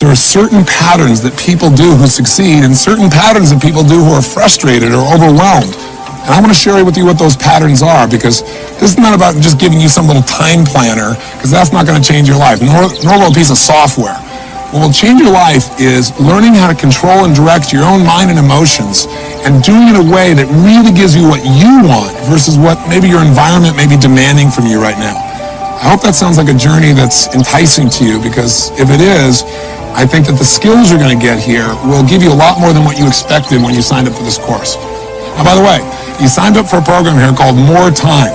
There are certain patterns that people do who succeed and certain patterns that people do who are frustrated or overwhelmed. And I want to share with you what those patterns are, because this is not about just giving you some little time planner, because that's not going to change your life, nor will a piece of software. What will change your life is learning how to control and direct your own mind and emotions and doing it in a way that really gives you what you want versus what maybe your environment may be demanding from you right now. I hope that sounds like a journey that's enticing to you, because if it is, I think that the skills you're going to get here will give you a lot more than what you expected when you signed up for this course. Now, by the way, you signed up for a program here called More Time,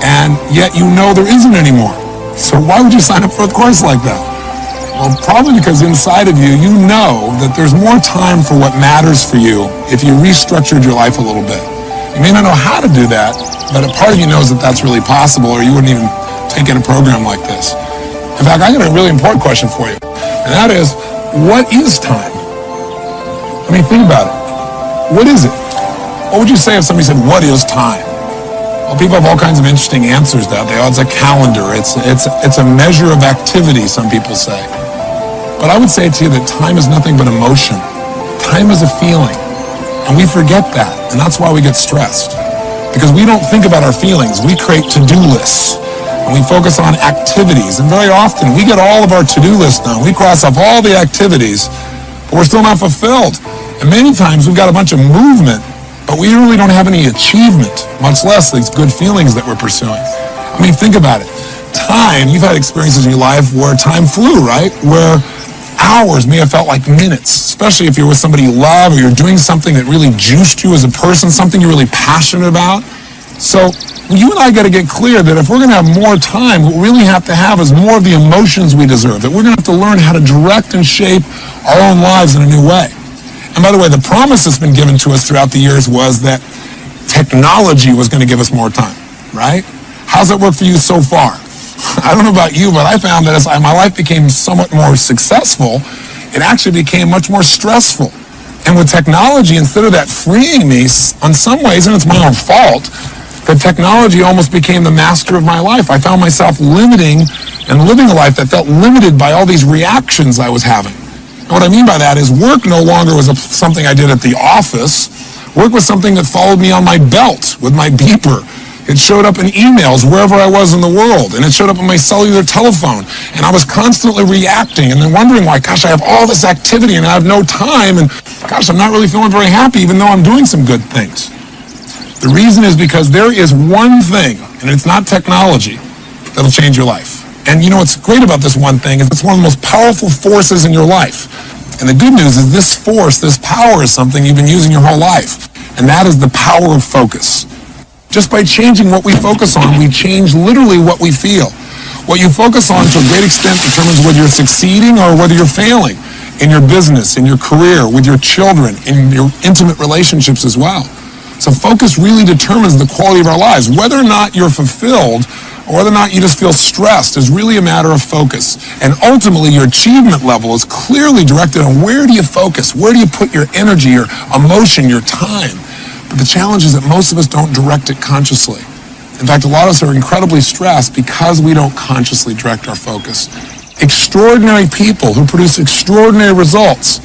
and yet you know there isn't any more. So why would you sign up for a course like that? Well, probably because inside of you, you know that there's more time for what matters for you if you restructured your life a little bit. You may not know how to do that, but a part of you knows that that's really possible, or you wouldn't even take in a program like this. In fact, I got a really important question for you, and that is, what is time? I mean, think about it. What is it? What would you say if somebody said, what is time? Well, people have all kinds of interesting answers to that. It's a calendar. It's a measure of activity, some people say. But I would say to you that time is nothing but emotion. Time is a feeling, and we forget that, and that's why we get stressed. Because we don't think about our feelings. We create to-do lists. And we focus on activities, and very often we get all of our to-do lists done. We cross off all the activities, but we're still not fulfilled. And many times we've got a bunch of movement, but we really don't have any achievement, much less these good feelings that we're pursuing. I mean, think about it. Time, you've had experiences in your life where time flew, right? Where hours may have felt like minutes, especially if you're with somebody you love or you're doing something that really juiced you as a person, something you're really passionate about. So you and I got to get clear that if we're going to have more time, what we really have to have is more of the emotions we deserve, that we're going to have to learn how to direct and shape our own lives in a new way. And by the way, the promise that's been given to us throughout the years was that technology was going to give us more time, right? How's that work for you so far? I don't know about you, but I found that as my life became somewhat more successful, it actually became much more stressful. And with technology, instead of that freeing me, on some ways, and it's my own fault, the technology almost became the master of my life. I found myself limiting and living a life that felt limited by all these reactions I was having. And what I mean by that is work no longer was something I did at the office. Work was something that followed me on my belt with my beeper. It showed up in emails wherever I was in the world, and it showed up on my cellular telephone. And I was constantly reacting and then wondering why, gosh, I have all this activity and I have no time, and gosh, I'm not really feeling very happy even though I'm doing some good things. The reason is because there is one thing, and it's not technology, that'll change your life. And you know what's great about this one thing is it's one of the most powerful forces in your life. And the good news is this force, this power is something you've been using your whole life. And that is the power of focus. Just by changing what we focus on, we change literally what we feel. What you focus on to a great extent determines whether you're succeeding or whether you're failing in your business, in your career, with your children, in your intimate relationships as well. So focus really determines the quality of our lives. Whether or not you're fulfilled or whether or not you just feel stressed is really a matter of focus. And ultimately, your achievement level is clearly directed on where do you focus? Where do you put your energy, your emotion, your time? But the challenge is that most of us don't direct it consciously. In fact, a lot of us are incredibly stressed because we don't consciously direct our focus. Extraordinary people who produce extraordinary results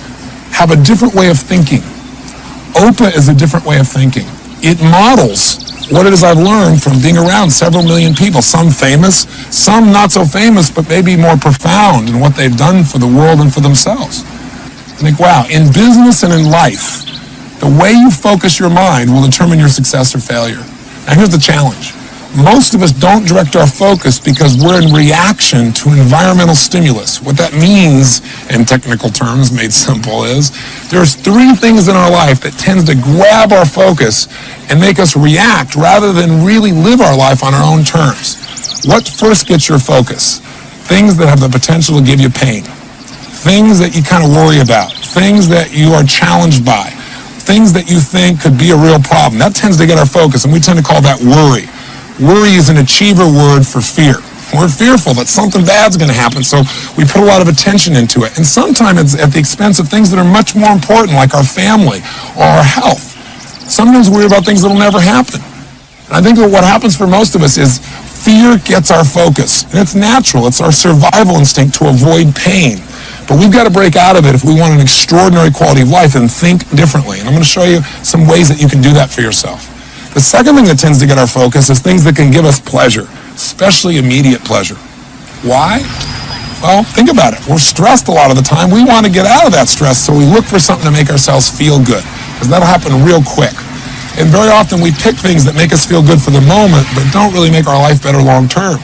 have a different way of thinking. Oprah is a different way of thinking. It models what it is I've learned from being around several million people, some famous, some not so famous, but maybe more profound in what they've done for the world and for themselves. I think, wow, in business and in life, the way you focus your mind will determine your success or failure. Now here's the challenge. Most of us don't direct our focus because we're in reaction to environmental stimulus. What that means, in technical terms, made simple, is there's three things in our life that tends to grab our focus and make us react rather than really live our life on our own terms. What first gets your focus? Things that have the potential to give you pain. Things that you kind of worry about. Things that you are challenged by. Things that you think could be a real problem. That tends to get our focus, and we tend to call that worry. Worry is an achiever word for fear. We're fearful that something bad's going to happen, so we put a lot of attention into it. And sometimes it's at the expense of things that are much more important, like our family or our health. Sometimes we worry about things that will never happen. And I think that what happens for most of us is fear gets our focus. And it's natural. It's our survival instinct to avoid pain. But we've got to break out of it if we want an extraordinary quality of life and think differently. And I'm going to show you some ways that you can do that for yourself. The second thing that tends to get our focus is things that can give us pleasure, especially immediate pleasure. Why? Well, think about it. We're stressed a lot of the time. We want to get out of that stress, so we look for something to make ourselves feel good, because that'll happen real quick. And very often we pick things that make us feel good for the moment, but don't really make our life better long term.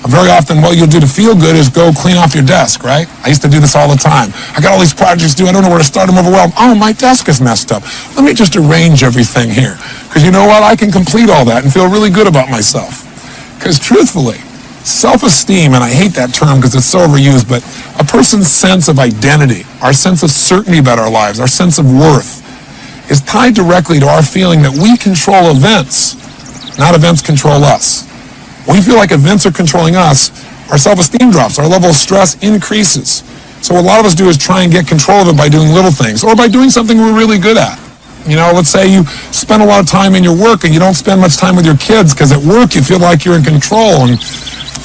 Very often what you'll do to feel good is go clean off your desk, right? I used to do this all the time. I got all these projects to do. I don't know where to start. I'm overwhelmed. Oh, my desk is messed up. Let me just arrange everything here. Because you know what? I can complete all that and feel really good about myself. Because truthfully, self-esteem, and I hate that term because it's so overused, but a person's sense of identity, our sense of certainty about our lives, our sense of worth, is tied directly to our feeling that we control events, not events control us. When we feel like events are controlling us, our self-esteem drops, our level of stress increases. So what a lot of us do is try and get control of it by doing little things, or by doing something we're really good at. You know, let's say you spend a lot of time in your work and you don't spend much time with your kids because at work you feel like you're in control, and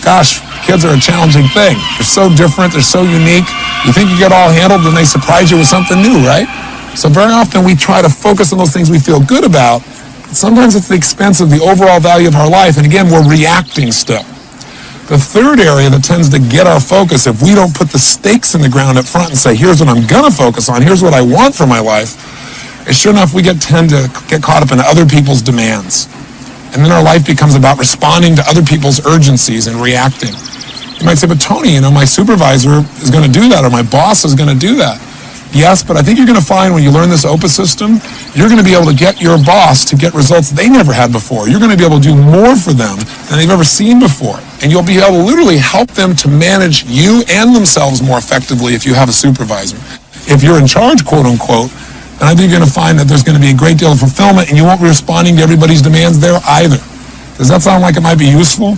gosh, kids are a challenging thing. They're so different, they're so unique. You think you get all handled and they surprise you with something new, right? So very often we try to focus on those things we feel good about. Sometimes it's at the expense of the overall value of our life, and again, we're reacting still. The third area that tends to get our focus, if we don't put the stakes in the ground up front and say, here's what I'm going to focus on, here's what I want for my life, is sure enough, we tend to get caught up in other people's demands. And then our life becomes about responding to other people's urgencies and reacting. You might say, but Tony, you know, my supervisor is going to do that, or my boss is going to do that. Yes, but I think you're going to find when you learn this OPUS system, you're going to be able to get your boss to get results they never had before. You're going to be able to do more for them than they've ever seen before. And you'll be able to literally help them to manage you and themselves more effectively if you have a supervisor. If you're in charge, quote unquote, then I think you're going to find that there's going to be a great deal of fulfillment, and you won't be responding to everybody's demands there either. Does that sound like it might be useful?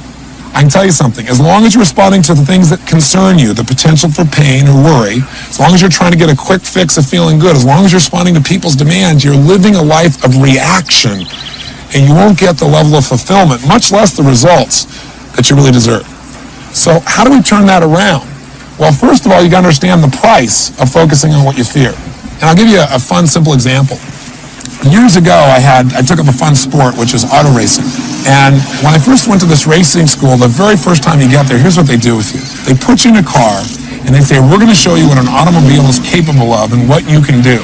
I can tell you something. As long as you're responding to the things that concern you, the potential for pain or worry, as long as you're trying to get a quick fix of feeling good, as long as you're responding to people's demands, you're living a life of reaction, and you won't get the level of fulfillment, much less the results that you really deserve. So how do we turn that around? Well, first of all, you got to understand the price of focusing on what you fear. And I'll give you a fun, simple example. Years ago, I took up a fun sport, which is auto racing. And when I first went to this racing school, the very first time you get there, here's what they do with you. They put you in a car, and they say, we're going to show you what an automobile is capable of and what you can do.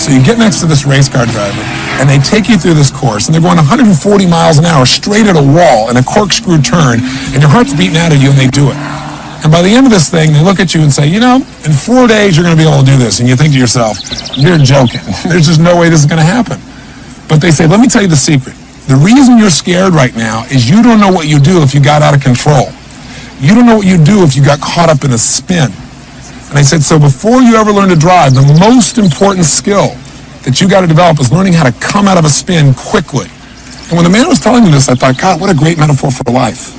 So you get next to this race car driver, and they take you through this course, and they're going 140 miles an hour straight at a wall in a corkscrew turn, and your heart's beating out of you, and they do it. And by the end of this thing, they look at you and say, you know, in 4 days, you're going to be able to do this. And you think to yourself, you're joking. There's just no way this is going to happen. But they say, let me tell you the secret. The reason you're scared right now is you don't know what you do if you got out of control. You don't know what you do if you got caught up in a spin. And I said, so before you ever learn to drive, the most important skill that you got to develop is learning how to come out of a spin quickly. And when the man was telling me this, I thought, God, what a great metaphor for life.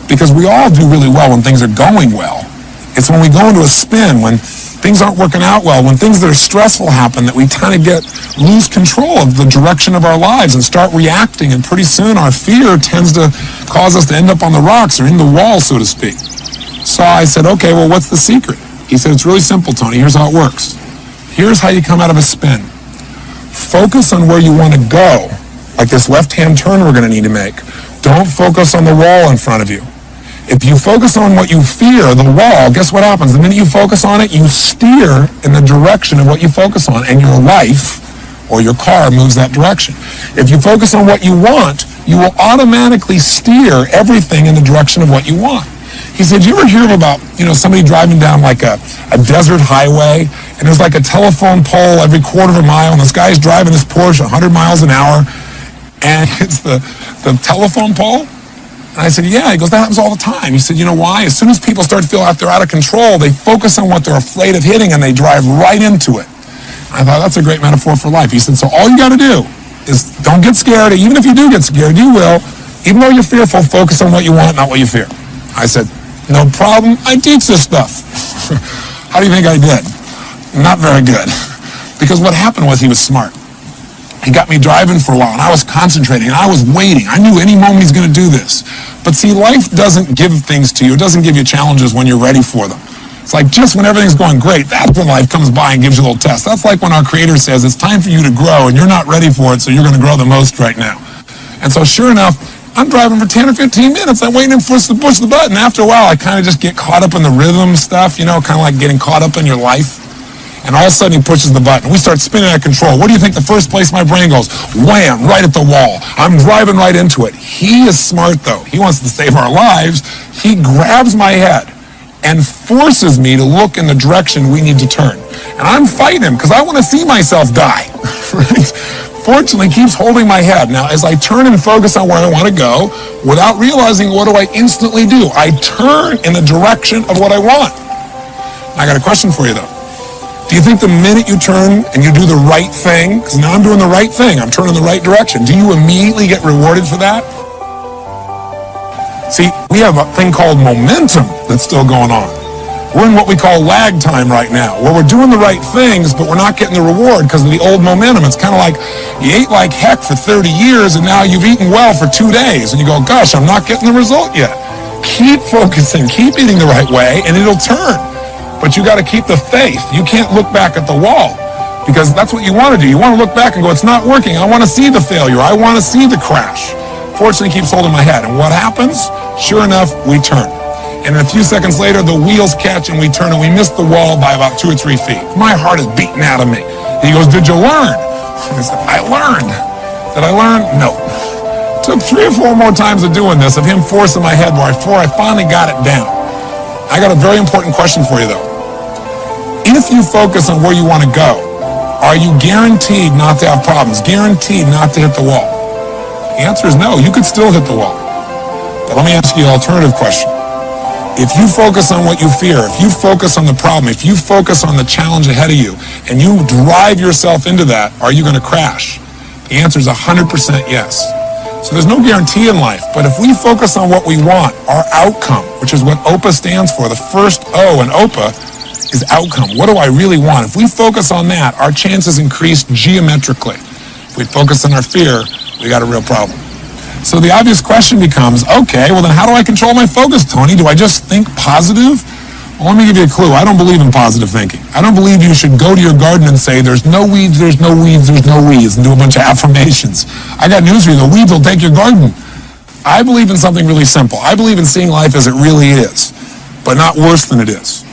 Because we all do really well when things are going well. It's when we go into a spin, when things aren't working out well, when things that are stressful happen, that we kind of lose control of the direction of our lives and start reacting. And pretty soon our fear tends to cause us to end up on the rocks or in the wall, so to speak. So I said, okay, well, what's the secret? He said, it's really simple, Tony. Here's how it works. Here's how you come out of a spin. Focus on where you want to go, like this left-hand turn we're going to need to make. Don't focus on the wall in front of you. If you focus on what you fear, the wall, guess what happens? The minute you focus on it, you steer in the direction of what you focus on, and your life or your car moves that direction. If you focus on what you want, you will automatically steer everything in the direction of what you want. He said, you ever hear about, somebody driving down like a desert highway, and there's like a telephone pole every quarter of a mile, and this guy's driving this Porsche 100 miles an hour, and it's the telephone pole? And I said, yeah. He goes, that happens all the time. He said, you know why? As soon as people start to feel like they're out of control, they focus on what they're afraid of hitting, and they drive right into it. I thought, that's a great metaphor for life. He said, so all you got to do is don't get scared. Even if you do get scared, you will. Even though you're fearful, focus on what you want, not what you fear. I said, no problem. I teach this stuff. How do you think I did? Not very good. Because what happened was he was smart. He got me driving for a while, and I was concentrating, and I was waiting. I knew any moment he's going to do this. But see, life doesn't give things to you. It doesn't give you challenges when you're ready for them. It's like just when everything's going great, that's when life comes by and gives you a little test. That's like when our Creator says, it's time for you to grow, and you're not ready for it, so you're going to grow the most right now. And so sure enough, I'm driving for 10 or 15 minutes. I'm waiting to push the button. After a while, I kind of just get caught up in the rhythm stuff, kind of like getting caught up in your life. And all of a sudden, he pushes the button. We start spinning out of control. What do you think the first place my brain goes? Wham, right at the wall. I'm driving right into it. He is smart, though. He wants to save our lives. He grabs my head and forces me to look in the direction we need to turn. And I'm fighting him because I want to see myself die. Right? Fortunately, keeps holding my head. Now, as I turn and focus on where I want to go, without realizing, what do I instantly do? I turn in the direction of what I want. I got a question for you, though. Do you think the minute you turn and you do the right thing, because now I'm doing the right thing, I'm turning the right direction, do you immediately get rewarded for that? See, we have a thing called momentum that's still going on. We're in what we call lag time right now, where we're doing the right things, but we're not getting the reward because of the old momentum. It's kind of like you ate like heck for 30 years, and now you've eaten well for 2 days, and you go, gosh, I'm not getting the result yet. Keep focusing, keep eating the right way, and it'll turn. But you got to keep the faith. You can't look back at the wall, because that's what you want to do. You want to look back and go, it's not working. I want to see the failure. I want to see the crash. Fortunately, keeps holding my head. And what happens? Sure enough, we turn. And a few seconds later, the wheels catch and we turn, and we miss the wall by about 2 or 3 feet. My heart is beating out of me. He goes, did you learn? I said, I learned. Did I learn? No. Took 3 or 4 more times of doing this, of him forcing my head before I finally got it down. I got a very important question for you, though. If you focus on where you want to go, are you guaranteed not to have problems? Guaranteed not to hit the wall? The answer is no. You could still hit the wall. But let me ask you an alternative question. If you focus on what you fear, if you focus on the problem, if you focus on the challenge ahead of you, and you drive yourself into that, are you going to crash? The answer is 100% yes. So there's no guarantee in life, but if we focus on what we want, our outcome, which is what OPA stands for, the first O in OPA is outcome. What do I really want? If we focus on that, our chances increase geometrically. If we focus on our fear, we got a real problem. So the obvious question becomes, okay, well then how do I control my focus, Tony? Do I just think positive? Well, let me give you a clue. I don't believe in positive thinking. I don't believe you should go to your garden and say, there's no weeds, there's no weeds, there's no weeds, and do a bunch of affirmations. I got news for you. The weeds will take your garden. I believe in something really simple. I believe in seeing life as it really is, but not worse than it is.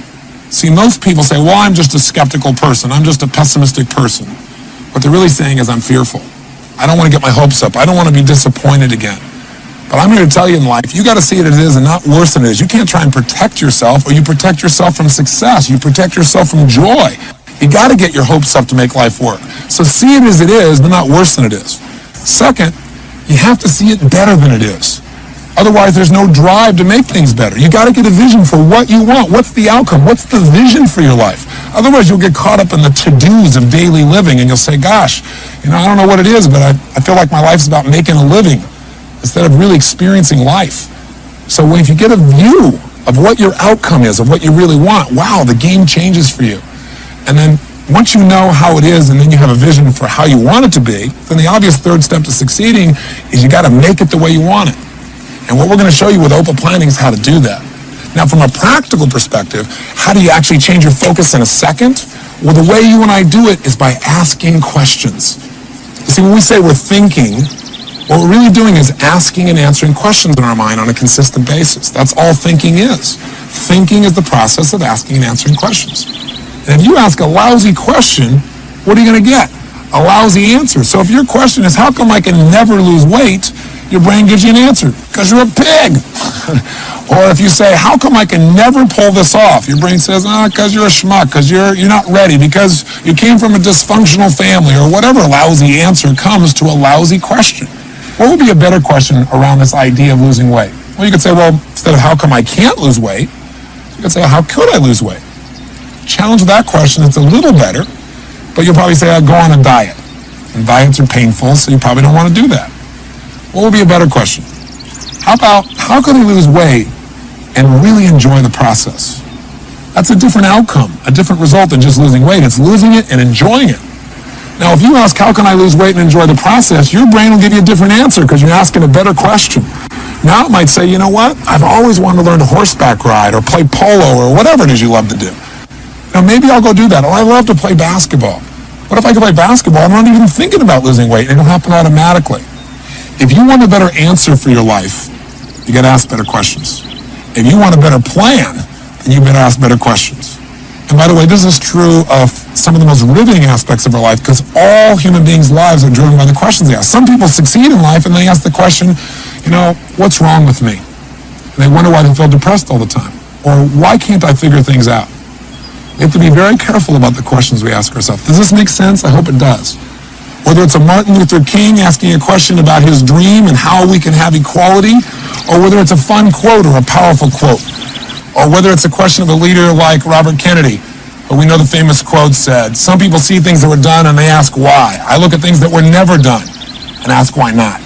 See, most people say, well, I'm just a skeptical person. I'm just a pessimistic person. What they're really saying is I'm fearful. I don't want to get my hopes up. I don't want to be disappointed again. But I'm here to tell you in life, you got to see it as it is and not worse than it is. You can't try and protect yourself, or you protect yourself from success. You protect yourself from joy. You got to get your hopes up to make life work. So see it as it is, but not worse than it is. Second, you have to see it better than it is. Otherwise, there's no drive to make things better. You got to get a vision for what you want. What's the outcome? What's the vision for your life? Otherwise, you'll get caught up in the to-dos of daily living, and you'll say, gosh, I don't know what it is, but I feel like my life's about making a living instead of really experiencing life. So if you get a view of what your outcome is, of what you really want, wow, the game changes for you. And then once you know how it is, and then you have a vision for how you want it to be, then the obvious third step to succeeding is you got to make it the way you want it. And what we're going to show you with OPA planning is how to do that. Now, from a practical perspective, how do you actually change your focus in a second? Well, the way you and I do it is by asking questions. You see, when we say we're thinking, what we're really doing is asking and answering questions in our mind on a consistent basis. That's all thinking is. Thinking is the process of asking and answering questions. And if you ask a lousy question, what are you going to get? A lousy answer. So if your question is, how come I can never lose weight? Your brain gives you an answer, because you're a pig. Or if you say, how come I can never pull this off? Your brain says, because you're a schmuck, because you're not ready, because you came from a dysfunctional family, or whatever lousy answer comes to a lousy question. What would be a better question around this idea of losing weight? Well, you could say, well, instead of how come I can't lose weight, you could say, how could I lose weight? Challenge that question, it's a little better, but you'll probably say, I'll go on a diet. And diets are painful, so you probably don't want to do that. What would be a better question? How about, how can I lose weight and really enjoy the process? That's a different outcome, a different result than just losing weight. It's losing it and enjoying it. Now, if you ask, how can I lose weight and enjoy the process, your brain will give you a different answer because you're asking a better question. Now it might say, you know what? I've always wanted to learn to horseback ride or play polo or whatever it is you love to do. Now maybe I'll go do that. Or I love to play basketball. What if I could play basketball? I'm not even thinking about losing weight. It'll happen automatically. If you want a better answer for your life, you got to ask better questions. If you want a better plan, then you better ask better questions. And by the way, this is true of some of the most riveting aspects of our life, because all human beings' lives are driven by the questions they ask. Some people succeed in life and they ask the question, what's wrong with me? And they wonder why they feel depressed all the time. Or why can't I figure things out? We have to be very careful about the questions we ask ourselves. Does this make sense? I hope it does. Whether it's a Martin Luther King asking a question about his dream and how we can have equality, or whether it's a fun quote or a powerful quote, or whether it's a question of a leader like Robert Kennedy, but we know the famous quote said, some people see things that were done and they ask why. I look at things that were never done and ask why not.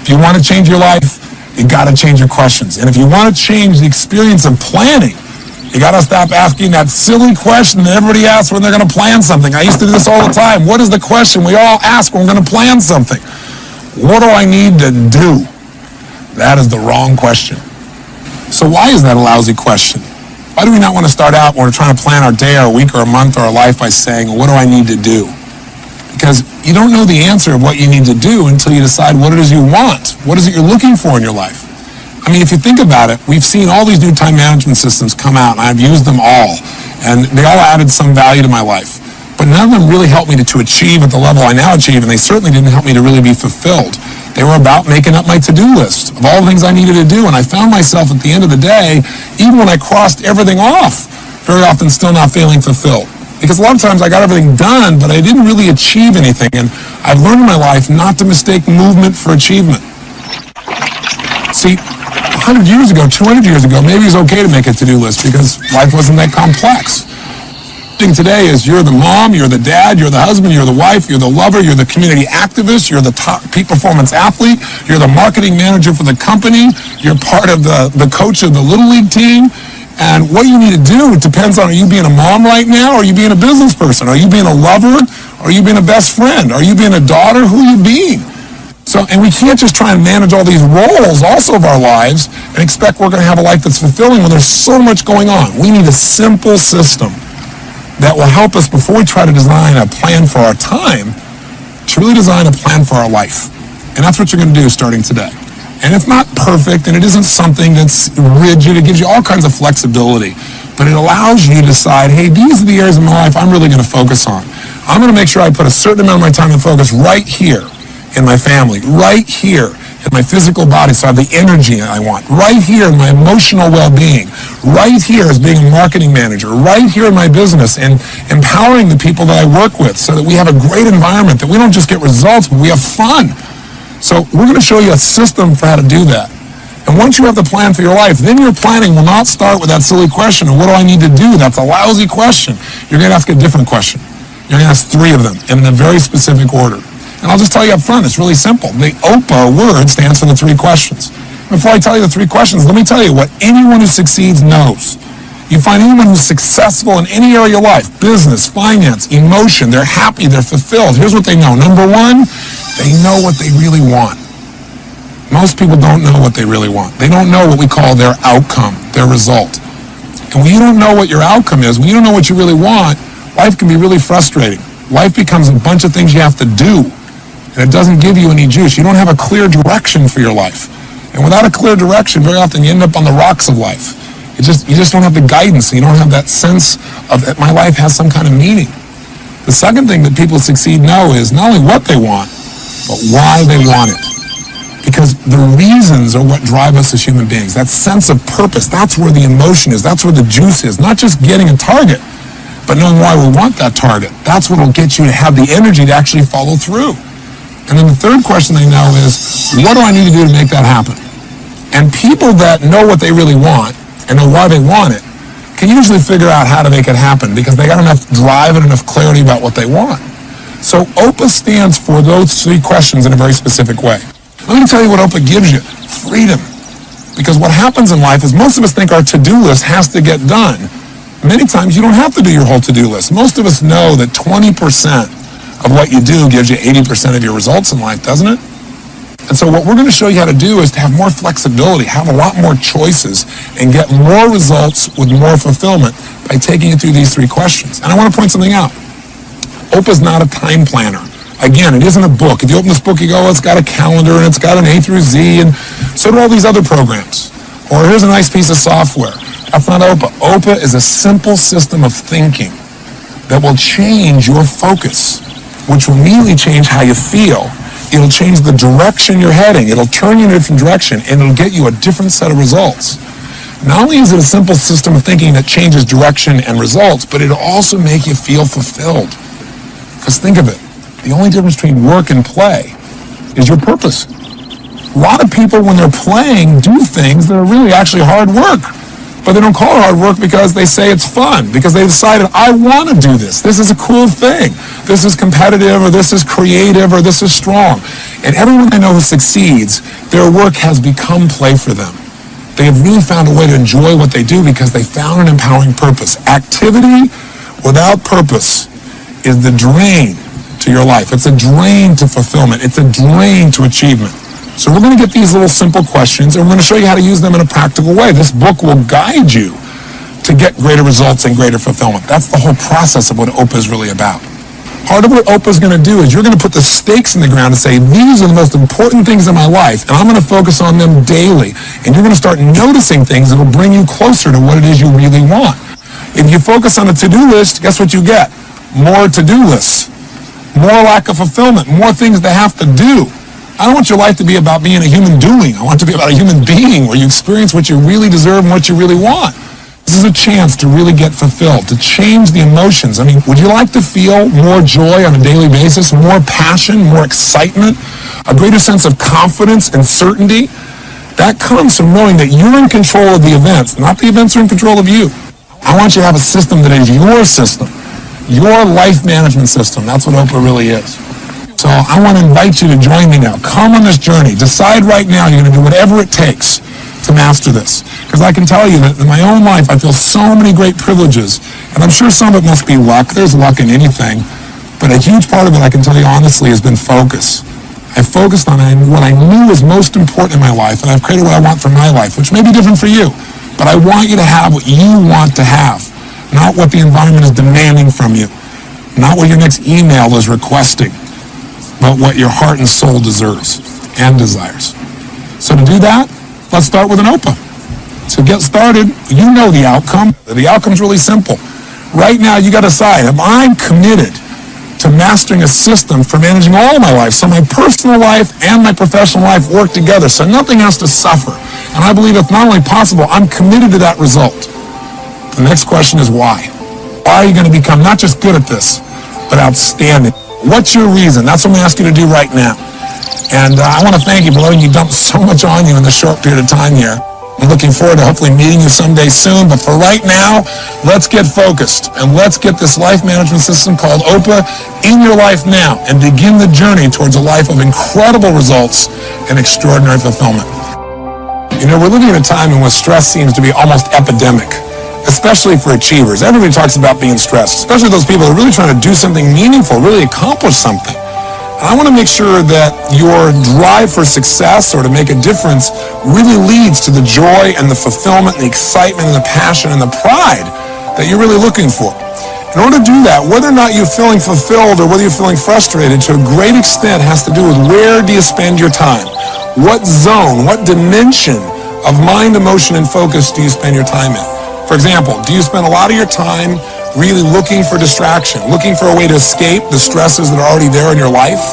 If you want to change your life, you got to change your questions. And if you want to change the experience of planning, you got to stop asking that silly question that everybody asks when they're going to plan something. I used to do this all the time. What is the question we all ask when we're going to plan something? What do I need to do? That is the wrong question. So why is that a lousy question? Why do we not want to start out when we're trying to plan our day, our week, or a month, or our life by saying, what do I need to do? Because you don't know the answer of what you need to do until you decide what it is you want. What is it you're looking for in your life? I mean, if you think about it, we've seen all these new time management systems come out, and I've used them all, and they all added some value to my life. But none of them really helped me to achieve at the level I now achieve, and they certainly didn't help me to really be fulfilled. They were about making up my to-do list of all the things I needed to do, and I found myself at the end of the day, even when I crossed everything off, very often still not feeling fulfilled. Because a lot of times I got everything done, but I didn't really achieve anything, and I've learned in my life not to mistake movement for achievement. See, 100 years ago, 200 years ago, maybe it was okay to make a to-do list because life wasn't that complex. The thing today is you're the mom, you're the dad, you're the husband, you're the wife, you're the lover, you're the community activist, you're the top peak performance athlete, you're the marketing manager for the company, you're part of the coach of the Little League team. And what you need to do depends on, are you being a mom right now, or are you being a business person? Are you being a lover? Or are you being a best friend? Are you being a daughter? Who are you being? And we can't just try and manage all these roles also of our lives and expect we're going to have a life that's fulfilling when there's so much going on. We need a simple system that will help us, before we try to design a plan for our time, to really design a plan for our life. And that's what you're going to do starting today. And it's not perfect, and it isn't something that's rigid. It gives you all kinds of flexibility. But it allows you to decide, hey, these are the areas of my life I'm really going to focus on. I'm going to make sure I put a certain amount of my time and focus right here in my family, right here in my physical body, so I have the energy I want, right here in my emotional well-being, right here as being a marketing manager, right here in my business, and empowering the people that I work with so that we have a great environment, that we don't just get results, but we have fun. So we're going to show you a system for how to do that. And once you have the plan for your life, then your planning will not start with that silly question of what do I need to do? That's a lousy question. You're going to ask a different question. You're going to ask 3 of them in a very specific order. And I'll just tell you up front, it's really simple. The OPA word stands for the 3 questions. Before I tell you the 3 questions, let me tell you what anyone who succeeds knows. You find anyone who's successful in any area of your life, business, finance, emotion, they're happy, they're fulfilled. Here's what they know. Number 1, they know what they really want. Most people don't know what they really want. They don't know what we call their outcome, their result. And when you don't know what your outcome is, when you don't know what you really want, life can be really frustrating. Life becomes a bunch of things you have to do, and it doesn't give you any juice. You don't have a clear direction for your life. And without a clear direction, very often you end up on the rocks of life. You just don't have the guidance. You don't have that sense of that my life has some kind of meaning. The second thing that people succeed know is not only what they want, but why they want it. Because the reasons are what drive us as human beings. That sense of purpose, that's where the emotion is. That's where the juice is. Not just getting a target, but knowing why we want that target. That's what will get you to have the energy to actually follow through. And then the third question they know is, what do I need to do to make that happen? And people that know what they really want and know why they want it can usually figure out how to make it happen because they got enough drive and enough clarity about what they want. So OPA stands for those 3 questions in a very specific way. Let me tell you what OPA gives you. Freedom. Because what happens in life is most of us think our to-do list has to get done. Many times you don't have to do your whole to-do list. Most of us know that 20% of what you do gives you 80% of your results in life, doesn't it? And so what we're going to show you how to do is to have more flexibility, have a lot more choices, and get more results with more fulfillment by taking you through these 3 questions. And I want to point something out. OPA is not a time planner. Again, it isn't a book. If you open this book, you go, well, it's got a calendar, and it's got an A through Z, and so do all these other programs. Or here's a nice piece of software. That's not OPA. OPA is a simple system of thinking that will change your focus, which will immediately change how you feel. It'll change the direction you're heading. It'll turn you in a different direction, and it'll get you a different set of results. Not only is it a simple system of thinking that changes direction and results, but it'll also make you feel fulfilled. Because think of it. The only difference between work and play is your purpose. A lot of people, when they're playing, do things that are really actually hard work. But they don't call it hard work because they say it's fun, because they decided, I want to do this. This is a cool thing. This is competitive, or this is creative, or this is strong. And everyone I know who succeeds, their work has become play for them. They have really found a way to enjoy what they do because they found an empowering purpose. Activity without purpose is the drain to your life. It's a drain to fulfillment. It's a drain to achievement. So we're going to get these little simple questions, and we're going to show you how to use them in a practical way. This book will guide you to get greater results and greater fulfillment. That's the whole process of what OPA is really about. Part of what OPA is going to do is you're going to put the stakes in the ground and say, these are the most important things in my life, and I'm going to focus on them daily. And you're going to start noticing things that will bring you closer to what it is you really want. If you focus on a to-do list, guess what you get? More to-do lists, more lack of fulfillment, more things to have to do. I don't want your life to be about being a human doing. I want it to be about a human being where you experience what you really deserve and what you really want. This is a chance to really get fulfilled, to change the emotions. I mean, would you like to feel more joy on a daily basis, more passion, more excitement, a greater sense of confidence and certainty? That comes from knowing that you're in control of the events, not the events are in control of you. I want you to have a system that is your system, your life management system. That's what OPA really is. So I want to invite you to join me now. Come on this journey. Decide right now you're going to do whatever it takes to master this. Because I can tell you that in my own life, I feel so many great privileges. And I'm sure some of it must be luck. There's luck in anything. But a huge part of it, I can tell you honestly, has been focus. I focused on what I knew was most important in my life, and I've created what I want for my life, which may be different for you. But I want you to have what you want to have, not what the environment is demanding from you, not what your next email is requesting, but what your heart and soul deserves and desires. So to do that, let's start with an OPA. So get started. You know the outcome. The outcome's really simple. Right now, you got to decide, am I committed to mastering a system for managing all of my life, so my personal life and my professional life work together, so nothing has to suffer. And I believe it's not only possible, I'm committed to that result. The next question is why? Why are you going to become not just good at this, but outstanding? What's your reason? That's what I'm going to ask you to do right now. And I want to thank you for letting me dump so much on you in this short period of time here. I'm looking forward to hopefully meeting you someday soon. But for right now, let's get focused. And let's get this life management system called OPA in your life now and begin the journey towards a life of incredible results and extraordinary fulfillment. You know, we're living in a time in which stress seems to be almost epidemic, especially for achievers. Everybody talks about being stressed, especially those people who are really trying to do something meaningful, really accomplish something. And I want to make sure that your drive for success or to make a difference really leads to the joy and the fulfillment and the excitement and the passion and the pride that you're really looking for. In order to do that, whether or not you're feeling fulfilled or whether you're feeling frustrated, to a great extent has to do with where do you spend your time? What zone, what dimension of mind, emotion, and focus do you spend your time in? For example, do you spend a lot of your time really looking for distraction, looking for a way to escape the stresses that are already there in your life?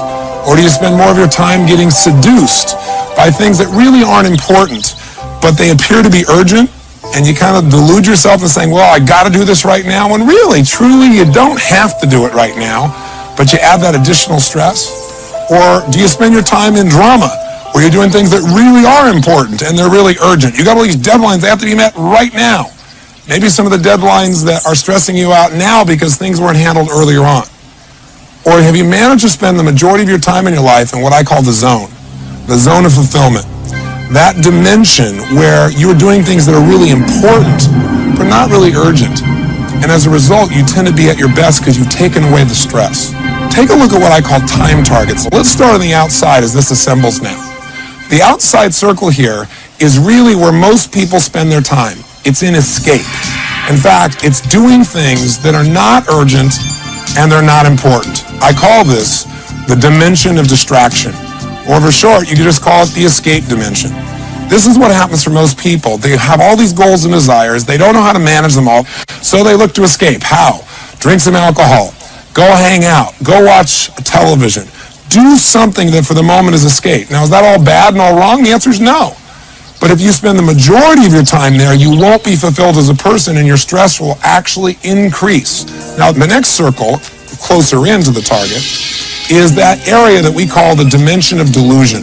Or do you spend more of your time getting seduced by things that really aren't important, but they appear to be urgent, and you kind of delude yourself into saying, well, I got to do this right now, when really, truly, you don't have to do it right now, but you add that additional stress? Or do you spend your time in drama, where you're doing things that really are important and they're really urgent? You got all these deadlines that have to be met right now. Maybe some of the deadlines that are stressing you out now because things weren't handled earlier on. Or have you managed to spend the majority of your time in your life in what I call the zone of fulfillment? That dimension where you're doing things that are really important, but not really urgent. And as a result, you tend to be at your best because you've taken away the stress. Take a look at what I call time targets. Let's start on the outside as this assembles now. The outside circle here is really where most people spend their time. It's in escape. In fact, it's doing things that are not urgent and they're not important. I call this the dimension of distraction. Or for short, you could just call it the escape dimension. This is what happens for most people. They have all these goals and desires. They don't know how to manage them all, so they look to escape. How? Drink some alcohol. Go hang out. Go watch television. Do something that for the moment is escape. Now, is that all bad and all wrong? The answer is no. But if you spend the majority of your time there, you won't be fulfilled as a person, and your stress will actually increase. Now, the next circle, closer into the target, is that area that we call the dimension of delusion.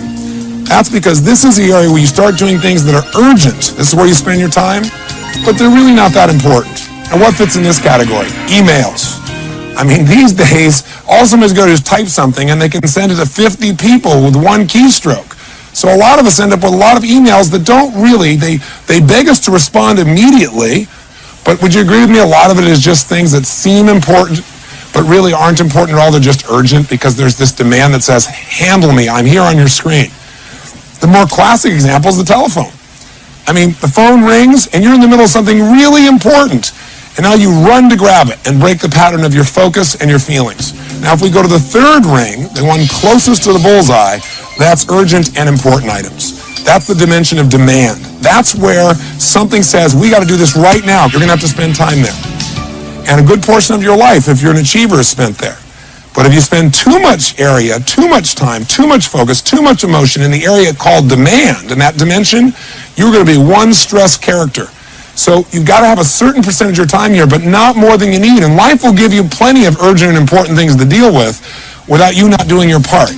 That's because this is the area where you start doing things that are urgent. This is where you spend your time, but they're really not that important. And what fits in this category? Emails. I mean, these days, all somebody's got to do is type something, and they can send it to 50 people with one keystroke. So a lot of us end up with a lot of emails that don't really, they beg us to respond immediately, but would you agree with me, a lot of it is just things that seem important, but really aren't important at all. They're just urgent because there's this demand that says, handle me, I'm here on your screen. The more classic example is the telephone. I mean, the phone rings and you're in the middle of something really important, and now you run to grab it and break the pattern of your focus and your feelings. Now, if we go to the third ring, the one closest to the bullseye, that's urgent and important items. That's the dimension of demand. That's where something says, we got to do this right now. You're going to have to spend time there. And a good portion of your life, if you're an achiever, is spent there. But if you spend too much area, too much time, too much focus, too much emotion in the area called demand, in that dimension, you're going to be one stressed character. So you've got to have a certain percentage of your time here, but not more than you need. And life will give you plenty of urgent and important things to deal with without you not doing your part.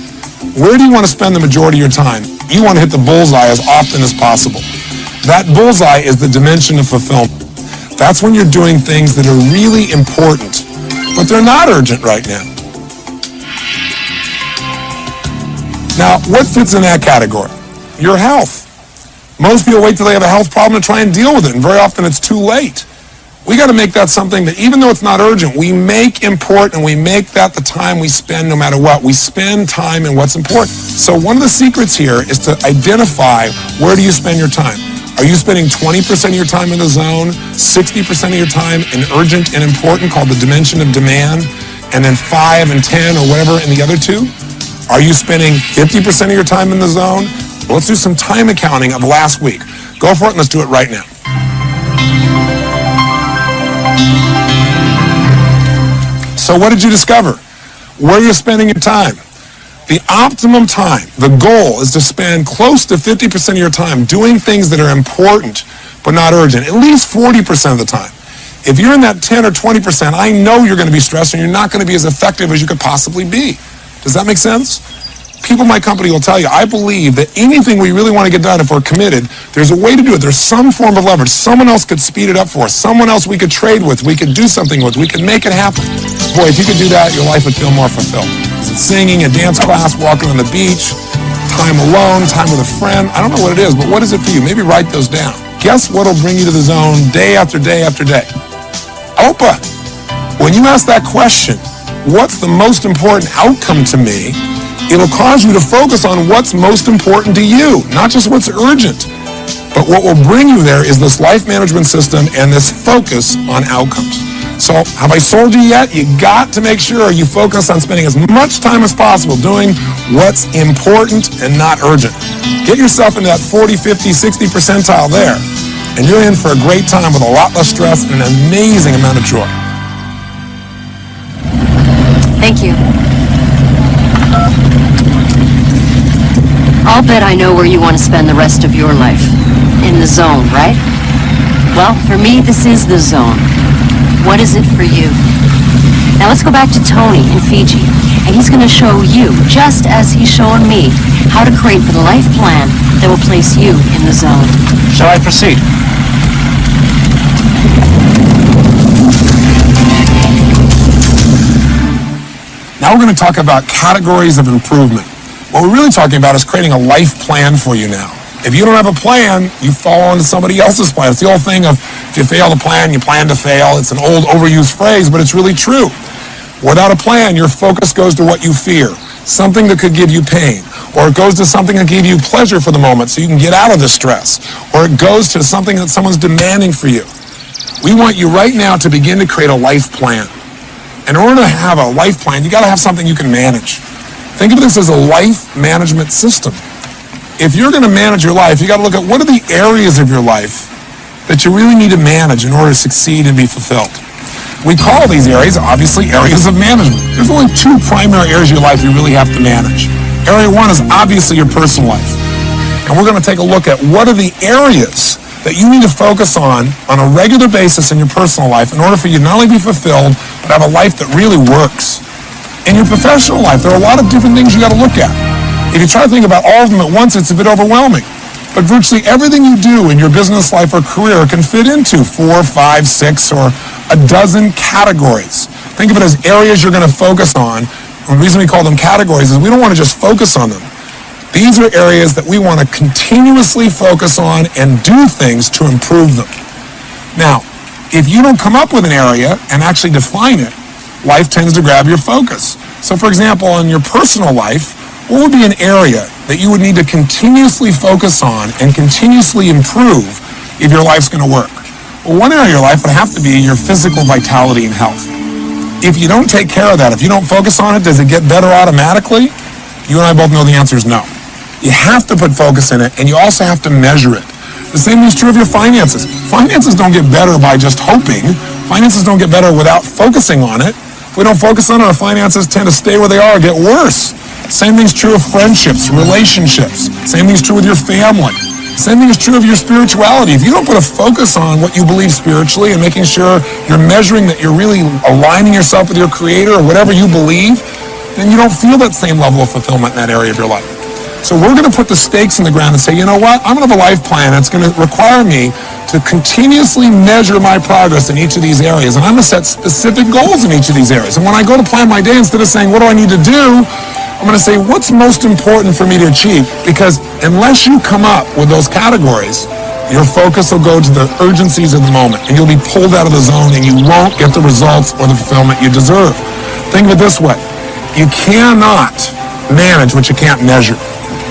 Where do you want to spend the majority of your time? You want to hit the bullseye as often as possible. That bullseye is the dimension of fulfillment. That's when you're doing things that are really important, but they're not urgent right now. Now, what fits in that category? Your health. Most people wait till they have a health problem to try and deal with it, and very often it's too late. We got to make that something that, even though it's not urgent, we make important, and we make that the time we spend no matter what. We spend time in what's important. So one of the secrets here is to identify, where do you spend your time? Are you spending 20% of your time in the zone, 60% of your time in urgent and important, called the dimension of demand, and then 5 and 10 or whatever in the other two? Are you spending 50% of your time in the zone? Well, let's do some time accounting of last week. Go for it, and let's do it right now. So what did you discover? Where are you spending your time? The optimum time, the goal, is to spend close to 50% of your time doing things that are important but not urgent, at least 40% of the time. If you're in that 10 or 20%, I know you're going to be stressed and you're not going to be as effective as you could possibly be. Does that make sense? People in my company will tell you, I believe that anything we really want to get done, if we're committed, there's a way to do it. There's some form of leverage. Someone else could speed it up for us. Someone else we could trade with. We could do something with. We could make it happen. Boy, if you could do that, your life would feel more fulfilled. Is it singing, a dance class, walking on the beach, time alone, time with a friend? I don't know what it is, but what is it for you? Maybe write those down. Guess what will bring you to the zone day after day after day? Oprah. When you ask that question, what's the most important outcome to me? It'll cause you to focus on what's most important to you, not just what's urgent. But what will bring you there is this life management system and this focus on outcomes. So have I sold you yet? You got to make sure you focus on spending as much time as possible doing what's important and not urgent. Get yourself into that 40, 50, 60 percentile there, and you're in for a great time with a lot less stress and an amazing amount of joy. Thank you. I'll bet I know where you want to spend the rest of your life. In the zone, right? Well, for me, this is the zone. What is it for you? Now let's go back to Tony in Fiji, and he's going to show you, just as he's showing me, how to create the life plan that will place you in the zone. Shall I proceed? Now we're going to talk about categories of improvement. What we're really talking about is creating a life plan for you now. If you don't have a plan, you fall into somebody else's plan. It's the old thing of, if you fail to plan, you plan to fail. It's an old overused phrase, but it's really true. Without a plan, your focus goes to what you fear, something that could give you pain. or it goes to something that gave you pleasure for the moment so you can get out of the stress, or it goes to something that someone's demanding for you. We want you right now to begin to create a life plan. In order to have a life plan, you got to have something you can manage. Think of this as a life management system. If you're going to manage your life, you got to look at what are the areas of your life that you really need to manage in order to succeed and be fulfilled. We call these areas, obviously, areas of management. There's only two primary areas of your life you really have to manage. Area one is obviously your personal life. And we're going to take a look at what are the areas that you need to focus on a regular basis in your personal life in order for you to not only be fulfilled, but have a life that really works. In your professional life, there are a lot of different things you got to look at. If you try to think about all of them at once, it's a bit overwhelming. But virtually everything you do in your business life or career can fit into 4, 5, 6, or a dozen categories. Think of it as areas you're going to focus on. And the reason we call them categories is we don't want to just focus on them. These are areas that we want to continuously focus on and do things to improve them. Now, if you don't come up with an area and actually define it, life tends to grab your focus. So for example, in your personal life, what would be an area that you would need to continuously focus on and continuously improve if your life's going to work? Well, one area of your life would have to be your physical vitality and health. If you don't take care of that, if you don't focus on it, does it get better automatically? You and I both know the answer is no. You have to put focus in it, and you also have to measure it. The same is true of your finances. Finances don't get better by just hoping. Finances don't get better without focusing on it. If we don't focus on it, our finances tend to stay where they are or get worse. Same thing's true of friendships, relationships. Same thing's true with your family. Same thing is true of your spirituality. If you don't put a focus on what you believe spiritually and making sure you're measuring that you're really aligning yourself with your Creator or whatever you believe, then you don't feel that same level of fulfillment in that area of your life. So we're going to put the stakes in the ground and say, you know what, I'm going to have a life plan that's going to require me to continuously measure my progress in each of these areas. And I'm going to set specific goals in each of these areas. And when I go to plan my day, instead of saying, what do I need to do, I'm going to say, what's most important for me to achieve? Because unless you come up with those categories, your focus will go to the urgencies of the moment, and you'll be pulled out of the zone, and you won't get the results or the fulfillment you deserve. Think of it this way. You cannot manage what you can't measure.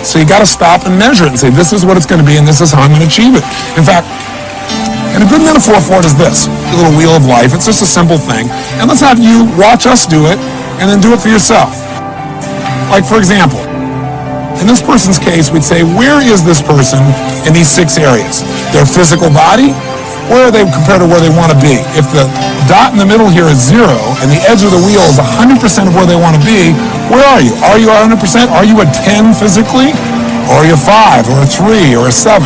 So you got to stop and measure it and say, this is what it's going to be, and this is how I'm going to achieve it. In fact, and a good metaphor for it is this, a little wheel of life. It's just a simple thing. And let's have you watch us do it, and then do it for yourself. Like, for example, in this person's case, we'd say, where is this person in these 6 areas? Their physical body? Where are they compared to where they want to be? If the dot in the middle here is 0, and the edge of the wheel is 100% of where they want to be, where are you? Are you 100%? Are you a 10 physically? Or are you a 5, or a 3, or a 7?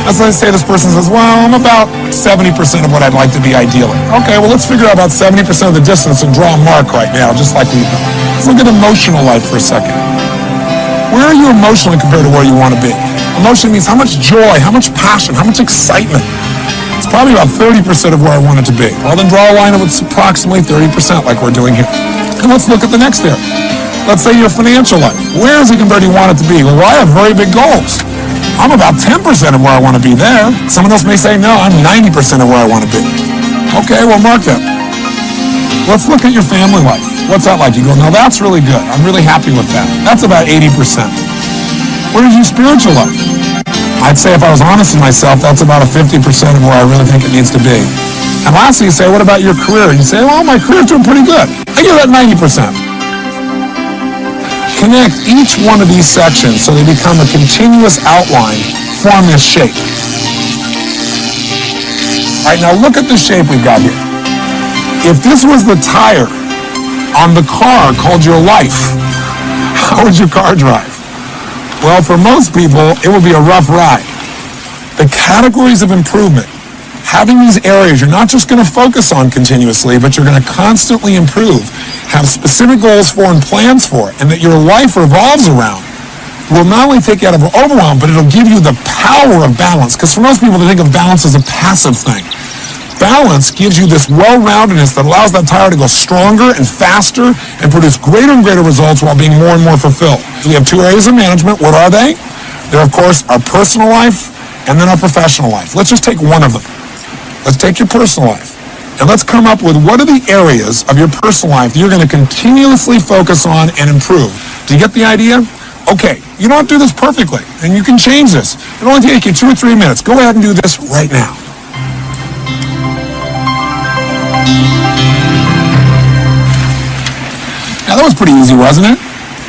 Let's say this person says, well, I'm about 70% of what I'd like to be ideally. Okay, well, let's figure out about 70% of the distance and draw a mark right now, just like we've done. Let's look at emotional life for a second. Where are you emotionally compared to where you want to be? Emotion means how much joy, how much passion, how much excitement. It's probably about 30% of where I want it to be. Well, then draw a line of approximately 30% like we're doing here. And let's look at the next area. Let's say your financial life. Where is it compared to you want it to be? Well, I have very big goals. I'm about 10% of where I want to be there. Someone else may say, no, I'm 90% of where I want to be. Okay, well, mark that. Let's look at your family life. What's that like? You go, no, that's really good. I'm really happy with that. That's about 80%. Where is your spiritual life? I'd say if I was honest with myself, that's about a 50% of where I really think it needs to be. And lastly, you say, what about your career? You say, well, my career's doing pretty good. I give that 90%. Connect each one of these sections so they become a continuous outline, form this shape. All right, now look at the shape we've got here. If this was the tire on the car called your life, how would your car drive? Well, for most people, it would be a rough ride. The categories of improvement, having these areas you're not just going to focus on continuously, but you're going to constantly improve, have specific goals for and plans for, and that your life revolves around, will not only take you out of overwhelm, but it'll give you the power of balance. Because for most people, they think of balance as a passive thing. Balance gives you this well-roundedness that allows that tire to go stronger and faster and produce greater and greater results while being more and more fulfilled. So we have 2 areas of management. What are they? They're, of course, our personal life and then our professional life. Let's just take one of them. Let's take your personal life. And let's come up with what are the areas of your personal life that you're going to continuously focus on and improve. Do you get the idea? Okay, You don't do this perfectly, and you can change this. It'll only take you 2 or 3 minutes. Go ahead and do this right now. Now, that was pretty easy, wasn't it?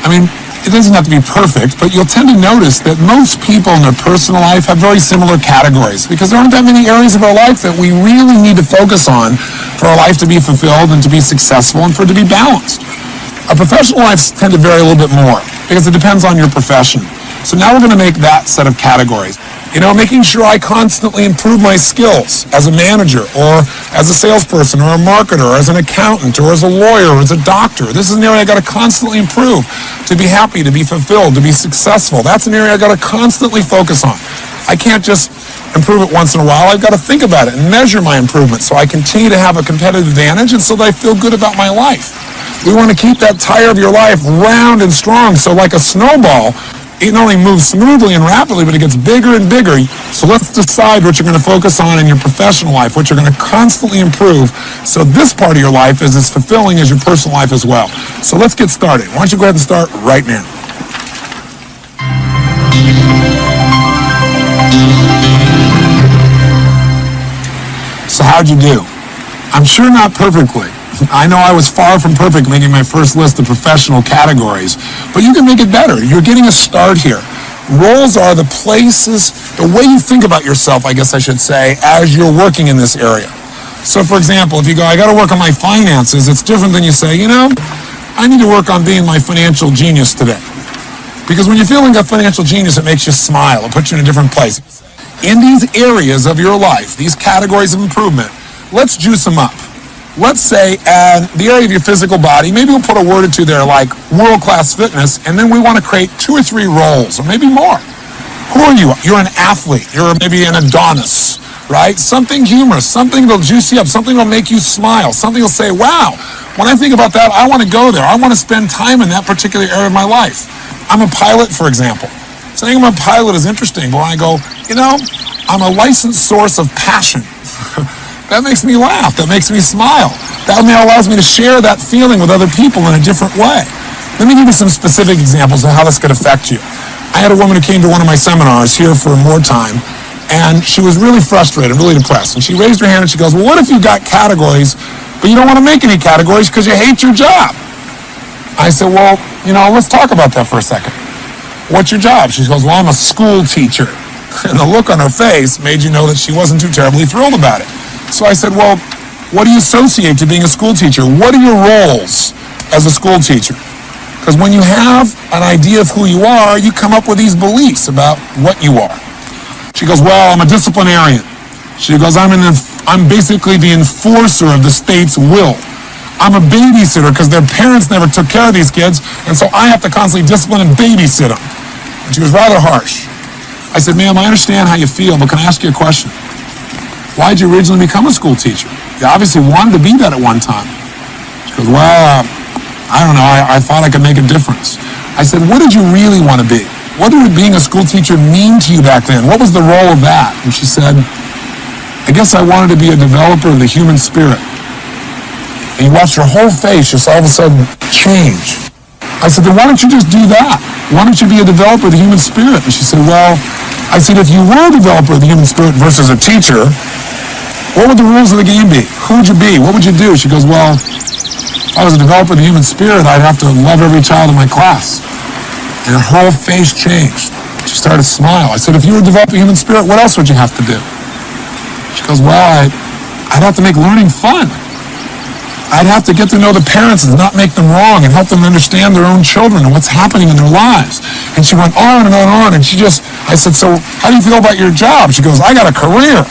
I mean, it doesn't have to be perfect, but you'll tend to notice that most people in their personal life have very similar categories because there aren't that many areas of our life that we really need to focus on for our life to be fulfilled and to be successful and for it to be balanced. Our professional lives tend to vary a little bit more because it depends on your profession. So now we're going to make that set of categories. You know, making sure I constantly improve my skills as a manager or as a salesperson or a marketer or as an accountant or as a lawyer or as a doctor. This is an area I got to constantly improve to be happy, to be fulfilled, to be successful. That's an area I got to constantly focus on. I can't just improve it once in a while. I've got to think about it and measure my improvement so I continue to have a competitive advantage and so that I feel good about my life. We want to keep that tire of your life round and strong so like a snowball, it not only moves smoothly and rapidly, but it gets bigger and bigger. So let's decide what you're going to focus on in your professional life, what you're going to constantly improve, so this part of your life is as fulfilling as your personal life as well. So let's get started. Why don't you go ahead and start right now. So how'd you do? I'm sure not perfectly. I know I was far from perfect making my first list of professional categories, but you can make it better. You're getting a start here. Roles are the places, the way you think about yourself, I guess I should say, as you're working in this area. So for example, if you go, I got to work on my finances, it's different than you say, you know, I need to work on being my financial genius today. Because when you're feeling a financial genius, it makes you smile. It puts you in a different place. In these areas of your life, these categories of improvement, let's juice them up. Let's say the area of your physical body, maybe we'll put a word or two there like world-class fitness, and then we want to create 2 or 3 roles, or maybe more. Who are you? You're an athlete. You're maybe an Adonis, right? Something humorous, something that'll juice you up, something that'll make you smile, something that'll say, wow, when I think about that, I want to go there. I want to spend time in that particular area of my life. I'm a pilot, for example. Saying I'm a pilot is interesting, but when I go, you know, I'm a licensed source of passion. That makes me laugh. That makes me smile. That allows me to share that feeling with other people in a different way. Let me give you some specific examples of how this could affect you. I had a woman who came to one of my seminars here for more time, and she was really frustrated, really depressed. And she raised her hand and she goes, well, what if you got categories, but you don't want to make any categories because you hate your job? I said, well, you know, let's talk about that for a second. What's your job? She goes, well, I'm a school teacher. And the look on her face made you know that she wasn't too terribly thrilled about it. So I said, well, what do you associate to being a school teacher? What are your roles as a school teacher? Because when you have an idea of who you are, you come up with these beliefs about what you are. She goes, well, I'm a disciplinarian. She goes, I'm basically the enforcer of the state's will. I'm a babysitter because their parents never took care of these kids, and so I have to constantly discipline and babysit them. And she was rather harsh. I said, ma'am, I understand how you feel, but can I ask you a question? Why did you originally become a school teacher? You obviously wanted to be that at one time. She goes, well, I don't know. I thought I could make a difference. I said, what did you really want to be? What did being a school teacher mean to you back then? What was the role of that? And she said, I guess I wanted to be a developer of the human spirit. And you watched her whole face just all of a sudden change. I said, then why don't you just do that? Why don't you be a developer of the human spirit? And she said, well, I said, if you were a developer of the human spirit versus a teacher, what would the rules of the game be? Who would you be? What would you do? She goes, well, if I was a developer of the human spirit, I'd have to love every child in my class. And her whole face changed. She started to smile. I said, if you were a developer of the human spirit, what else would you have to do? She goes, well, I'd have to make learning fun. I'd have to get to know the parents and not make them wrong and help them understand their own children and what's happening in their lives. And she went on and on and on. And I said, so how do you feel about your job? She goes, I got a career.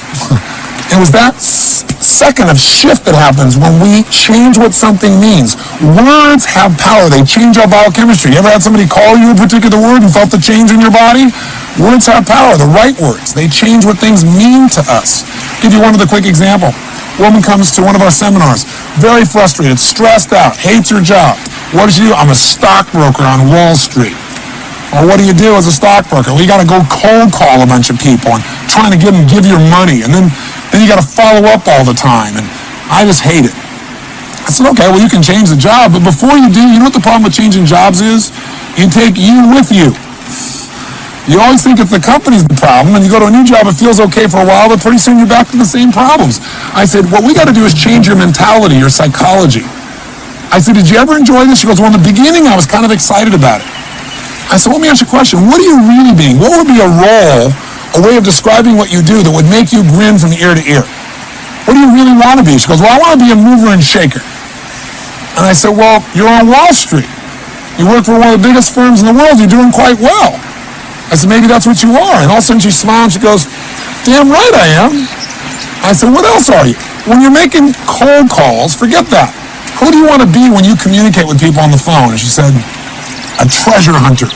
It was that second of shift that happens when we change what something means. Words have power. They change our biochemistry. You ever had somebody call you a particular word and felt the change in your body? Words have power, the right words. They change what things mean to us. I'll give you one other quick example. Woman comes to one of our seminars, very frustrated, stressed out, hates her job. What does she do? I'm a stockbroker on Wall Street. Or what do you do as a stockbroker? Well, you got to go cold call a bunch of people and trying to get them to give your money. And then you got to follow up all the time. And I just hate it. I said, okay, well, you can change the job. But before you do, you know what the problem with changing jobs is? You take you with you. You always think if the company's the problem, and you go to a new job, it feels okay for a while, but pretty soon you're back to the same problems. I said, what we got to do is change your mentality, your psychology. I said, did you ever enjoy this? She goes, well, in the beginning, I was kind of excited about it. I said, let me ask you a question. What are you really being? What would be a role, a way of describing what you do that would make you grin from ear to ear? What do you really want to be? She goes, well, I want to be a mover and shaker. And I said, well, you're on Wall Street. You work for one of the biggest firms in the world. You're doing quite well. I said, maybe that's what you are. And all of a sudden she smiled and she goes, damn right I am. I said, what else are you? When you're making cold calls, forget that. Who do you want to be when you communicate with people on the phone? And she said, a treasure hunter.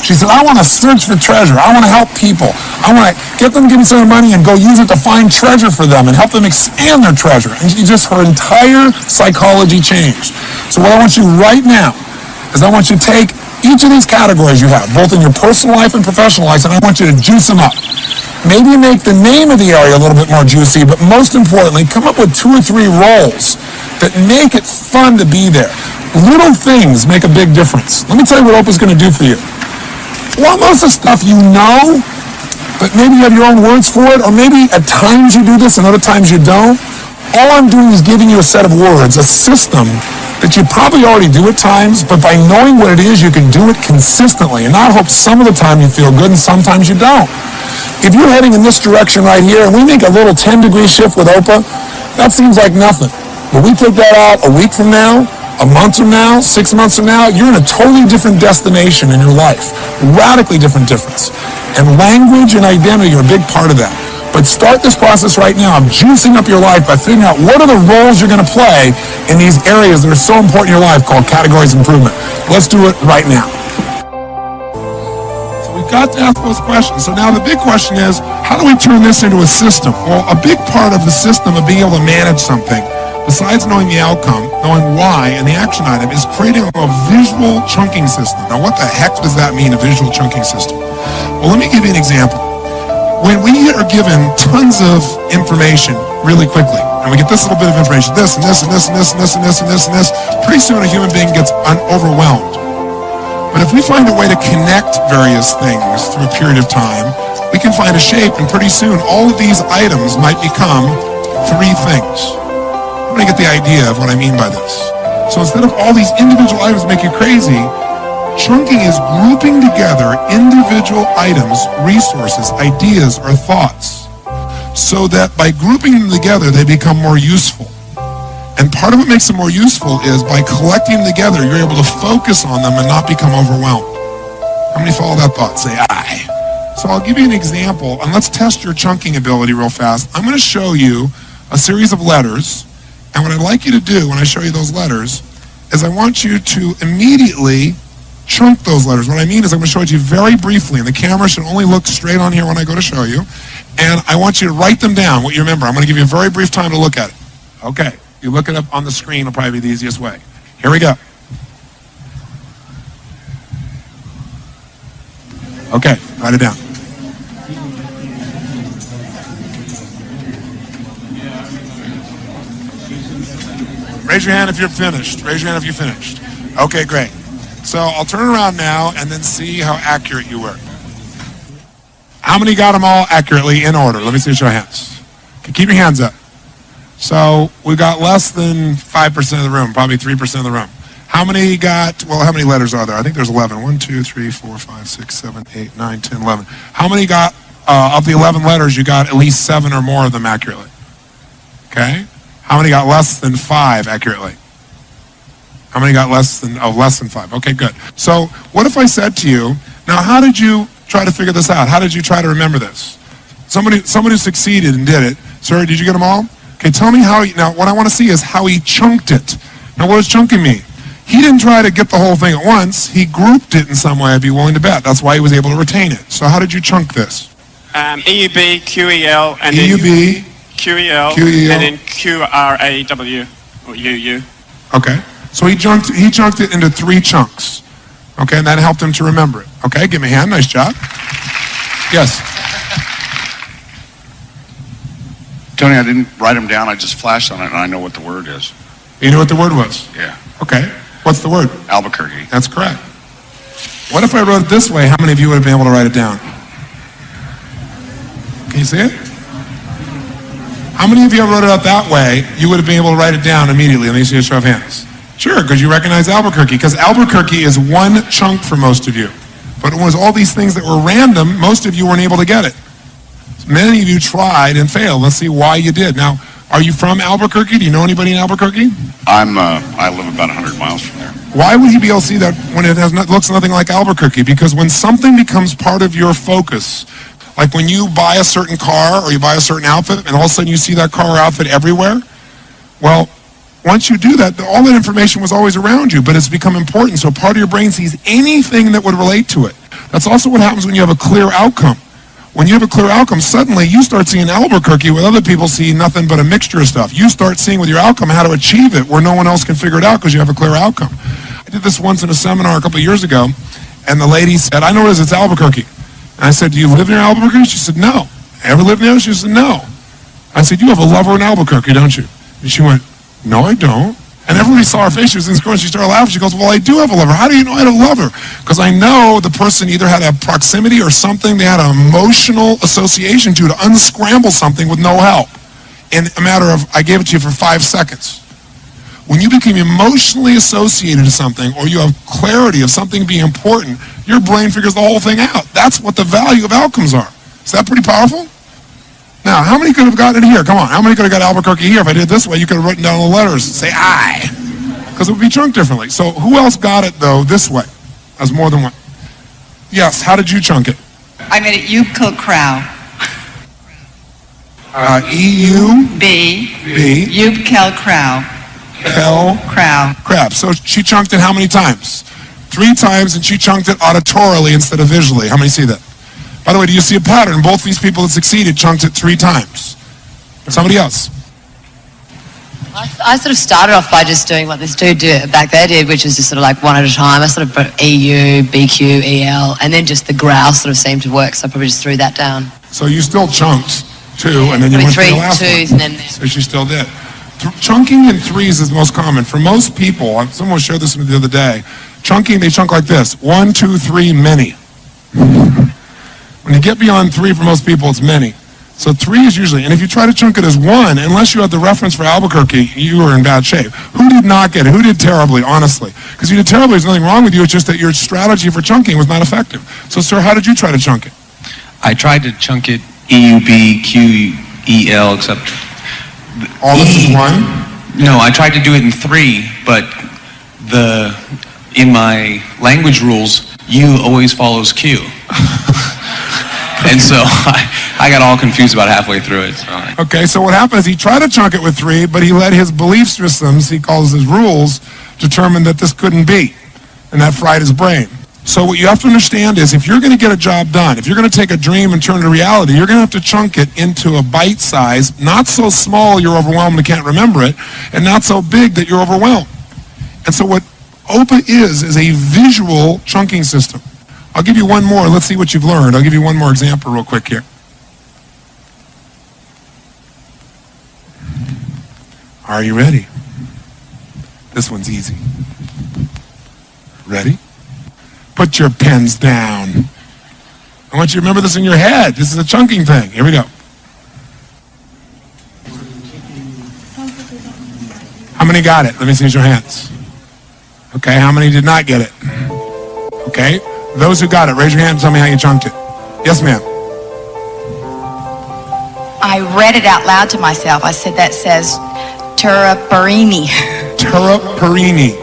She said, I want to search for treasure. I want to help people. I want to get them to give me some money and go use it to find treasure for them and help them expand their treasure. And her entire psychology changed. So what I want you right now is I want you to take each of these categories you have, both in your personal life and professional life, and I want you to juice them up. Maybe make the name of the area a little bit more juicy, but most importantly, come up with 2 or 3 roles that make it fun to be there. Little things make a big difference. Let me tell you what Oprah's going to do for you. Well, most of the stuff you know, but maybe you have your own words for it, or maybe at times you do this and other times you don't. All I'm doing is giving you a set of words, a system that you probably already do at times, but by knowing what it is, you can do it consistently. And I hope some of the time you feel good and sometimes you don't. If you're heading in this direction right here, and we make a little 10-degree shift with Oprah, that seems like nothing. But we take that out a week from now, a month from now, 6 months from now, you're in a totally different destination in your life. Radically different difference. And language and identity are a big part of that. But start this process right now of juicing up your life by figuring out what are the roles you're going to play in these areas that are so important in your life called categories of improvement. Let's do it right now. So we've got to ask those questions. So now the big question is, how do we turn this into a system? Well, a big part of the system of being able to manage something, besides knowing the outcome, knowing why, and the action item, is creating a visual chunking system. Now, what the heck does that mean, a visual chunking system? Well, let me give you an example. When we are given tons of information really quickly, and we get this little bit of information, this and this and this and this and this and this and this and this, pretty soon a human being gets overwhelmed. But if we find a way to connect various things through a period of time, we can find a shape, and pretty soon all of these items might become 3 things. I'm going to get the idea of what I mean by this. So instead of all these individual items make you crazy, chunking is grouping together individual items, resources, ideas, or thoughts, so that by grouping them together, they become more useful. And part of what makes them more useful is by collecting them together, you're able to focus on them and not become overwhelmed. How many follow that thought? Say aye. So I'll give you an example, and let's test your chunking ability real fast. I'm going to show you a series of letters, and what I'd like you to do when I show you those letters is I want you to immediately chunk those letters. What I mean is I'm going to show it to you very briefly, and the camera should only look straight on here when I go to show you. And I want you to write them down, what you remember. I'm going to give you a very brief time to look at it. Okay, you look it up on the screen, will probably be the easiest way. Here we go. Okay, write it down. Raise your hand if you're finished. Raise your hand if you're finished. Okay, great. So I'll turn around now and then see how accurate you were. How many got them all accurately in order? Let me see, show of hands. Okay, keep your hands up. So we got less than 5% of the room, probably 3% of the room. How many got, well, how many letters are there? I think there's 11. 1, 2, 3, 4, 5, 6, 7, 8, 9, 10, 11. How many got, of the 11 letters, you got at least 7 or more of them accurately? Okay? How many got less than 5 accurately? How many got less than 5? Okay, good. So what if I said to you, now how did you try to figure this out? How did you try to remember this? Somebody who succeeded and did it. Sir, did you get them all? Okay, tell me how now what I want to see is how he chunked it. Now what does chunking mean? He didn't try to get the whole thing at once. He grouped it in some way, I'd be willing to bet. That's why he was able to retain it. So how did you chunk this? EUB, QEL, and EUB, QEL, and then QRAW, or UU. Okay. So he chunked it into 3 chunks. Okay, and that helped him to remember it. Okay, give me a hand. Nice job. Yes. Tony, I didn't write them down. I just flashed on it, and I know what the word is. You knew what the word was? Yeah. Okay. What's the word? Albuquerque. That's correct. What if I wrote it this way? How many of you would have been able to write it down? Can you see it? How many of you wrote it out that way, you would have been able to write it down immediately? Let me see a show of hands. Sure, because you recognize Albuquerque. Because Albuquerque is one chunk for most of you. But it was all these things that were random, most of you weren't able to get it. Many of you tried and failed. Let's see why you did. Now, are you from Albuquerque? Do you know anybody in Albuquerque? I live about 100 miles from there. Why would he be able to see that when it looks nothing like Albuquerque? Because when something becomes part of your focus, like when you buy a certain car or you buy a certain outfit and all of a sudden you see that car or outfit everywhere, well, once you do that, all that information was always around you, but it's become important. So part of your brain sees anything that would relate to it. That's also what happens when you have a clear outcome. When you have a clear outcome, suddenly you start seeing Albuquerque where other people see nothing but a mixture of stuff. You start seeing with your outcome how to achieve it where no one else can figure it out because you have a clear outcome. I did this once in a seminar a couple of years ago, and the lady said, I know it is, it's Albuquerque. And I said, do you live near Albuquerque? She said, no. Ever live near? She said, no. I said, you have a lover in Albuquerque, don't you? And she went, no, I don't. And everybody saw her face. She was in school, and she started laughing. She goes, well, I do have a lover. How do you know I had a lover? Because I know the person either had a proximity or something. They had an emotional association to unscramble something with no help. In a matter of, I gave it to you for 5 seconds. When you become emotionally associated to something or you have clarity of something being important, your brain figures the whole thing out. That's what the value of outcomes are. Is that pretty powerful? Now, how many could have gotten it here? Come on. How many could have got Albuquerque here? If I did it this way, you could have written down the letters and say I. Because it would be chunked differently. So who else got it, though, this way? As more than one. Yes, how did you chunk it? I made it Euclid Crow. E-U? B. B. Euclid Crow. L. Crow. Crap. So she chunked it how many times? 3 times, and she chunked it auditorily instead of visually. How many see that? By the way, do you see a pattern? Both these people that succeeded chunked it 3 times. Somebody else. I sort of started off by just doing what this dude back there did, which is just sort of like one at a time. I sort of put EU, BQ, EL, and then just the growl sort of seemed to work, so I probably just threw that down. So you still chunked 2, and then you went for the last 3 twos, one. and then... So she still did. Chunking in 3s is most common. For most people, someone shared this with me the other day, chunking, they chunk like this. 1, 2, 3, many. When you get beyond 3 for most people, it's many. So 3 is usually, and if you try to chunk it as 1, unless you had the reference for Albuquerque, you were in bad shape. Who did not get it? Who did terribly, honestly? Because you did terribly, there's nothing wrong with you, it's just that your strategy for chunking was not effective. So sir, how did you try to chunk it? I tried to chunk it EUB, QEL, except... All this is 1? No, I tried to do it in 3, but in my language rules, U always follows Q. And so I got all confused about halfway through it. So Okay, so what happened is he tried to chunk it with 3, but he let his belief systems, he calls his rules, determine that this couldn't be. And that fried his brain. So what you have to understand is if you're going to get a job done, if you're going to take a dream and turn it to reality, you're going to have to chunk it into a bite size, not so small you're overwhelmed and can't remember it, and not so big that you're overwhelmed. And so what OPA is a visual chunking system. I'll give you one more. Let's see what you've learned. I'll give you one more example real quick here. Are you ready? This one's easy. Ready? Put your pens down. I want you to remember this in your head. This is a chunking thing. Here we go. How many got it? Let me see your hands. Okay, how many did not get it? Okay, those who got it, raise your hand and tell me how you chunked it. Yes, ma'am. I read it out loud to myself. I said, that says Turaparini. Turaparini.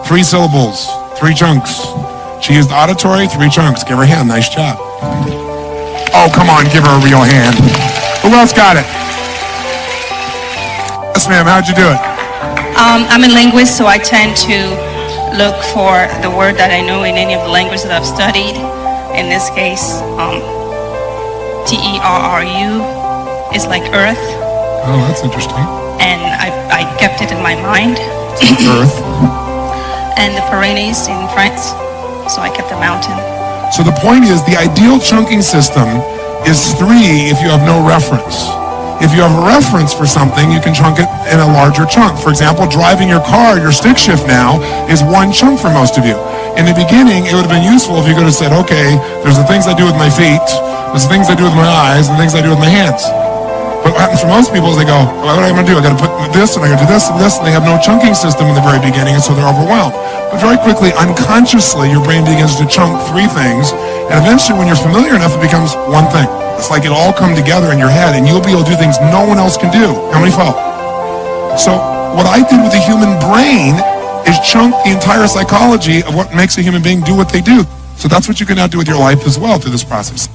3 syllables, 3 chunks. She used auditory, 3 chunks. Give her a hand. Nice job. Oh, come on. Give her a real hand. Who else got it? Yes, ma'am. How'd you do it? I'm a linguist, so I tend to look for the word that I know in any of the languages that I've studied. In this case, T-E-R-R-U is like earth. Oh, that's interesting. And I kept it in my mind. Earth. And the Pyrenees in France, so I kept the mountain. So the point is, the ideal chunking system is 3 if you have no reference. If you have a reference for something, you can chunk it in a larger chunk. For example, driving your car, your stick shift now is one chunk for most of you. In the beginning, it would have been useful if you could have said, okay, there's the things I do with my feet, there's the things I do with my eyes, and the things I do with my hands. But what happens for most people is they go, well, what am I going to do? I got to put this, and I got to do this, and this, and they have no chunking system in the very beginning, and so they're overwhelmed. But very quickly, unconsciously, your brain begins to chunk 3 things, and eventually, when you're familiar enough, it becomes one thing. It's like it all come together in your head, and you'll be able to do things no one else can do. How many follow? So what I did with the human brain is chunk the entire psychology of what makes a human being do what they do. So that's what you can now do with your life as well through this process.